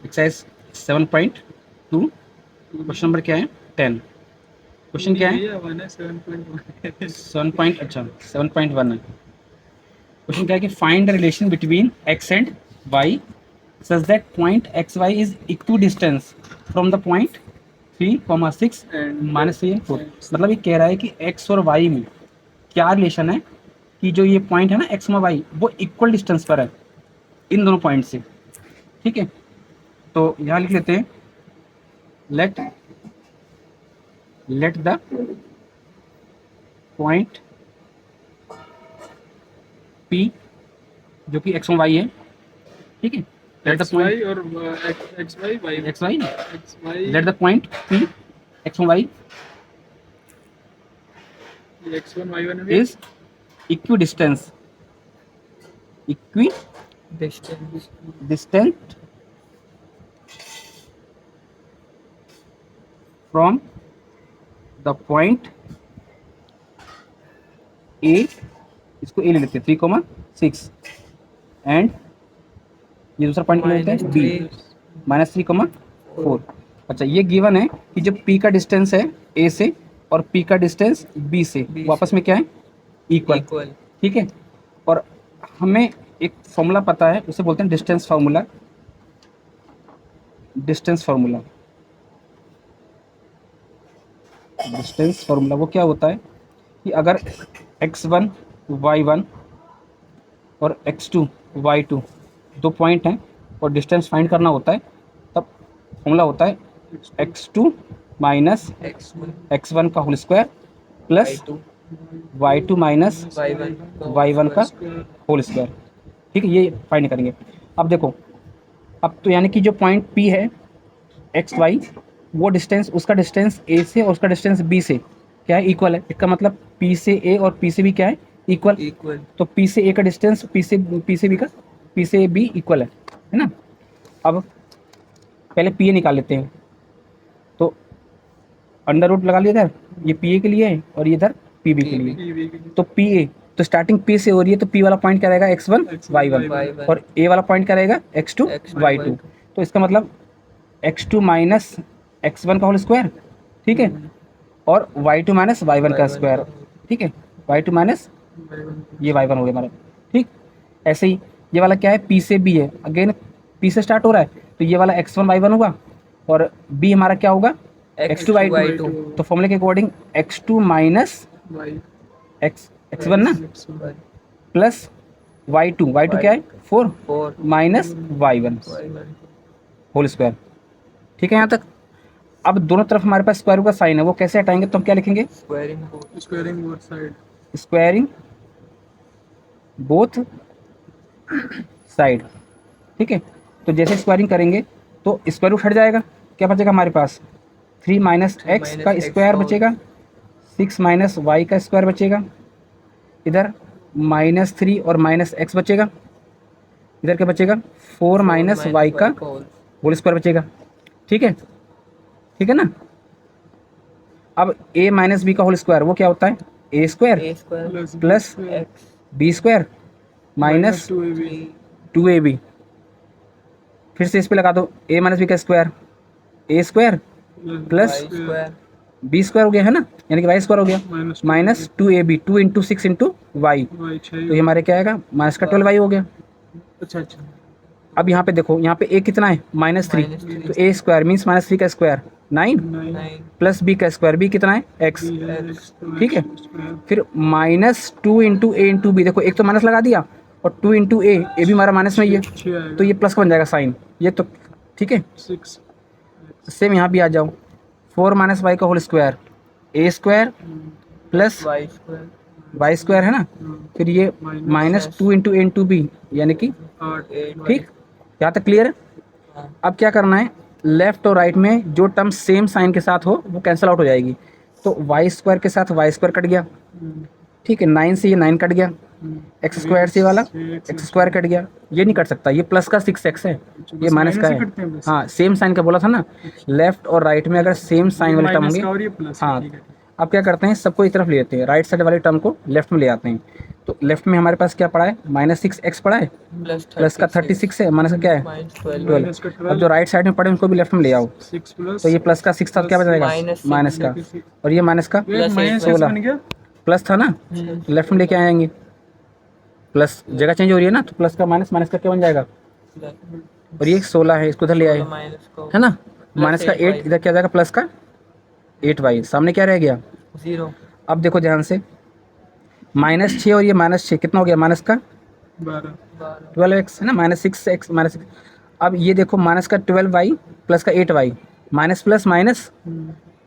Exercise 7.2 question number क्या है 10। Question क्या है 7 अच्छा 7.1 है। क्वेश्चन क्या है कि find the relation between x and y such that point x y is equidistance from the point 3, 6 -3 and 4। मतलब ये कह रहा है कि एक्स और वाई में क्या रिलेशन है कि जो ये पॉइंट है ना एक्स और वाई वो इक्वल डिस्टेंस पर है इन दोनों पॉइंट से। ठीक है, तो यहाँ लिख लेते हैं लेट द पॉइंट पी जो कि एक्स और वाई है। ठीक है, लेट द पॉइंट और x y y x y x y let the point P x और y x1 y1 is equidistant distant from the point A, इसको A ले लेते हैं 3, 6 एंड ये दूसरा पॉइंट ले लेते हैं B -3, 4। अच्छा, ये गिवन है कि जब P का डिस्टेंस है A से और P का डिस्टेंस B से वो आपस में क्या है इक्वल। ठीक है, और हमें एक फॉर्मूला पता है उसे बोलते हैं डिस्टेंस फार्मूला। डिस्टेंस फार्मूला वो क्या होता है कि अगर x1 y1 और x2 y2 दो पॉइंट हैं और डिस्टेंस फाइंड करना होता है तब फॉर्मूला होता है x2 माइनस x1 का whole square plus y2 minus y1 का होल स्क्वायर। ठीक है, ये फाइंड करेंगे। अब देखो, अब तो यानी कि जो पॉइंट P है एक्स वाई वो डिस्टेंस उसका डिस्टेंस ए से और उसका डिस्टेंस बी से क्या है इक्वल है। इसका मतलब पी से ए और पी से बी क्या है इक्वल। तो पी से ए का डिस्टेंस पी से बी इक्वल है ना। अब पहले पी ए निकाल लेते हैं, तो अंडर रूट लगा लिया इधर, ये पी ए के लिए है और ये इधर पी बी के लिए। तो पी ए तो स्टार्टिंग पी से हो रही है तो पी वाला पॉइंट क्या रहेगा x1 y1 और ए वाला पॉइंट क्या रहेगा x2 y2। तो इसका मतलब x2 माइनस x1 का होल स्क्वायर, ठीक है, और y2 माइनस y1 का स्क्वायर। ठीक है, y2 माइनस ये y1 हो गया हमारा। ठीक, ऐसे ही ये वाला क्या है p से b है, अगेन p से स्टार्ट हो रहा है तो ये वाला x1 y1 होगा और b हमारा क्या होगा x2 y2। तो फॉर्मूले के अकॉर्डिंग x2 माइनस x1 ना प्लस y2 क्या है 4 माइनस y1 होल स्क्वायर। ठीक है यहाँ तक। अब दोनों तरफ हमारे पास स्क्वायर का साइन है, वो कैसे हटाएंगे तो हम क्या लिखेंगे स्क्वायरिंग बोथ साइड। ठीक है, तो जैसे स्क्वायरिंग करेंगे तो स्क्वायर रूट हट जाएगा, क्या बचेगा हमारे पास 3 माइनस एक्स का स्क्वायर बचेगा, 6 माइनस वाई का स्क्वायर बचेगा, इधर -3 और माइनस एक्स बचेगा, इधर क्या बचेगा 4 माइनस वाई का होल स्क्वायर बचेगा। ठीक है, ठीक है ना। अब a माइनस बी का होल स्क्वायर वो क्या होता है A square plus B square minus 2ab। फिर से इस पे लगा दो a माइनस बी का square A square plus B square हो गया है ना, यानी कि वाई स्क्वायर हो गया minus 2ab 2 into 6 into Y, तो ये हमारे क्या आएगा माइनस का 12y हो गया। अच्छा अब यहाँ पे देखो, यहाँ पे a कितना है -3, तो a स्क्वायर मीन्स -3 का स्क्वायर 9 प्लस b का स्क्वायर b कितना है x। ठीक है, फिर -2 इंटू ए इंटू बी, देखो एक तो माइनस लगा दिया और 2 इंटू ए भी हमारा माइनस में ही है तो ये प्लस का बन जाएगा साइन ये तो। ठीक है, सेम यहाँ भी आ जाओ 4 माइनस वाई का whole square A square plus Y square है ना, फिर ये -2 इंटू ए इंटू बी यानी कि ठीक, यहाँ तक क्लियर है। अब क्या करना है, लेफ्ट और राइट में जो टर्म सेम साइन के साथ हो वो कैंसिल आउट हो जाएगी, तो वाई स्क्वायर के साथ वाई स्क्वायर कट गया। ठीक है, 9 से ये 9 कट गया, एक्स स्क्वायर से वाला एक्स स्क्वायर कट गया, ये नहीं कट सकता, ये प्लस का 6x है, ये माइनस का है। हाँ, सेम साइन का बोला था ना, लेफ्ट और राइट में अगर सेम साइन वाले टर्म होंगे। हाँ, अब क्या करते हैं सबको एक तरफ ले लेते हैं, राइट साइड वाले टर्म को लेफ्ट में ले आते हैं, तो लेफ्ट में हमारे पास क्या पड़ा है, -6x पड़ा है, प्लस का 36 है, माइनस का क्या है माइनस 12। का अब जो राइट साइड में पड़े उनको भी लेफ्ट में ले आओ, 6 प्लस तो ये प्लस का 6 था, क्या बच जाएगा -6 माइनस का, और ये माइनस का माइनस 16 बन गया। प्लस था ना, लेफ्ट में लेके आएंगे, प्लस जगह चेंज हो रही है ना, तो प्लस का माइनस, माइनस का क्या बन जाएगा, और ये 16 है, इसको उधर ले आए, है ना, माइनस का 8 इधर क्या जाएगा, प्लस का 8y, सामने क्या रह गया 0। अब देखो ध्यान से, -6 और ये -6 कितना हो गया, माइनस का 12 12x है ना, -6x माइनस, अब ये देखो माइनस का 12y प्लस का 8y, माइनस प्लस माइनस,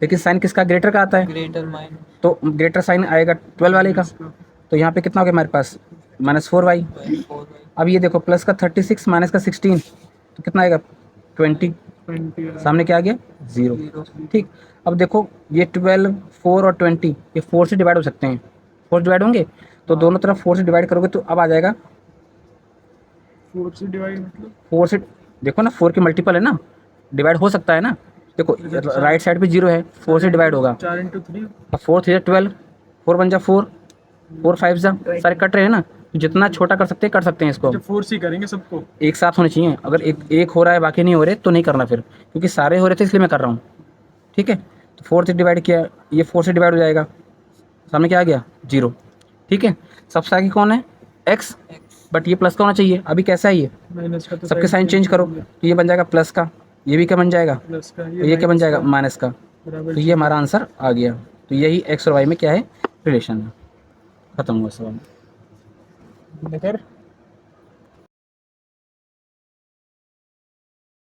लेकिन साइन किसका, ग्रेटर का आता है, ग्रेटर माइनस तो ग्रेटर साइन आएगा 12 वाले का, तो यहाँ पे कितना हो गया हमारे पास -4y। 4 अब ये देखो प्लस का 36 माइनस का 16, तो कितना आएगा 20, 20 सामने क्या आ गया 0। ठीक, अब देखो ये 12, 4 और 20 ये 4 से डिवाइड हो सकते हैं, 4 डिवाइड होंगे, तो दोनों तरफ 4 से डिवाइड करोगे तो अब आ जाएगा 4 से डिवाइड मतलब 4 से, देखो ना 4 के मल्टीपल है ना, डिवाइड हो सकता है ना, देखो राइट साइड पे 0 है, 4 से डिवाइड होगा, 4 × 3 अब 4 3 12, 4 बन जा 4, 4 5 जा, सारे कट रहे हैं ना, तो जितना छोटा कर सकते हैं कर सकते हैं इसको, जब 4 से करेंगे सबको। एक साथ होने चाहिए, अगर एक हो रहा है बाकी नहीं हो रहे तो नहीं करना फिर, क्योंकि सारे हो रहे थे इसलिए मैं कर रहा हूँ, ठीक है, तो 4 से डिवाइड किया, ये 4 से डिवाइड हो जाएगा, सामने क्या आ गया 0, ठीक है, सबसे आगे कौन है x, बट ये प्लस का होना चाहिए, अभी कैसा है ये, माइनस का तो सबके साइन चेंज करो, तो ये बन जाएगा प्लस का, ये भी क्या बन जाएगा, प्लस का, तो ये क्या बन जाएगा माइनस का, बराबर तो ये हमारा आंसर आ गया, तो यही x और y में क्या है रिलेशन है, खत्म हुआ सवाल। कर